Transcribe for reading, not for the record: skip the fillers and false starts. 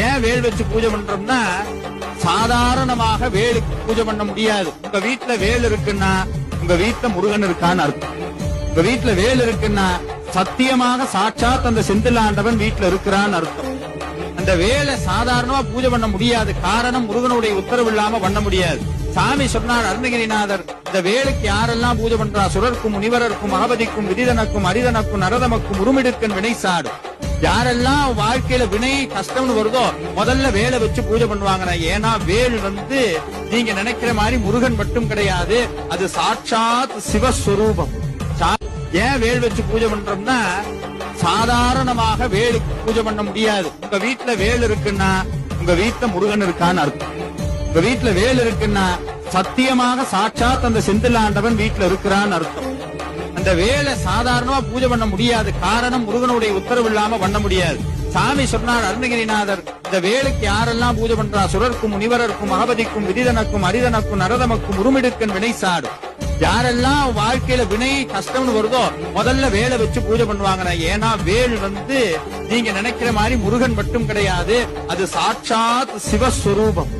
ஏன் வேல் வச்சு பூஜை பண்றோம்னா, சாதாரணமாக வேலுக்கு பூஜை பண்ண முடியாது. உங்க வீட்டுல வேல் இருக்குன்னா உங்க வீட்டுல முருகன் இருக்கான்னு அர்த்தம். உங்க வீட்டுல வேல் இருக்குன்னா சத்தியமாக சாட்சாத் அந்த செந்திலாண்டவன் வீட்டுல இருக்கிறான்னு அர்த்தம். அந்த வேலை சாதாரணமா பூஜை பண்ண முடியாது. காரணம், முருகனுடைய உத்தரவு இல்லாம பண்ண முடியாது. சாமி சொன்னார் அருணகிரிநாதர், இந்த வேலுக்கு யாரெல்லாம் பூஜை பண்றா, சுரர்க்கும் முனிவரருக்கும் மகபதிக்கும் விதிதனுக்கும் அரிதனுக்கும் நரதமக்கும் உருமிடுக்கன் வினை சாடு. யாரெல்லாம் வாழ்க்கையில வினை கஷ்டம்னு வருதோ முதல்ல வேலை வச்சு பூஜை பண்ணுவாங்க. ஏன்னா வேல் நீங்க நினைக்கிற மாதிரி முருகன் மட்டும் கிடையாது, அது சாட்சாத் சிவஸ்வரூபம். ஏன் வேல் வச்சு பூஜை பண்றோம்னா, சாதாரணமாக வேலுக்கு பூஜை பண்ண முடியாது. உங்க வீட்டுல வேல் இருக்குன்னா உங்க வீட்டுல முருகன் இருக்கான்னு அர்த்தம். உங்க வீட்டுல வேல் இருக்குன்னா சத்தியமாக சாட்சாத் அந்த செந்திலாண்டவன் வீட்டுல இருக்கிறான்னு அர்த்தம். அந்த வேலை சாதாரணமா பூஜை பண்ண முடியாது. காரணம், முருகனுடைய உத்தரவு இல்லாம பண்ண முடியாது. சாமி சொன்னார் அருணகிரிநாதர், இந்த வேலுக்கு யாரெல்லாம் பூஜை பண்றா, சுரர்க்கும் முனிவரருக்கும் மகபதிக்கும் விதிதனுக்கும் அரிதனுக்கும் நரதமக்கும் உருமிடுக்கன் வினை சாடு. யாரெல்லாம் வாழ்க்கையில வினை கஷ்டம்னு வருதோ முதல்ல வேலை வச்சு பூஜை பண்ணுவாங்க. ஏன்னா வேல் நீங்க நினைக்கிற மாதிரி முருகன் மட்டும் கிடையாது, அது சாட்சாத் சிவஸ்வரூபம்.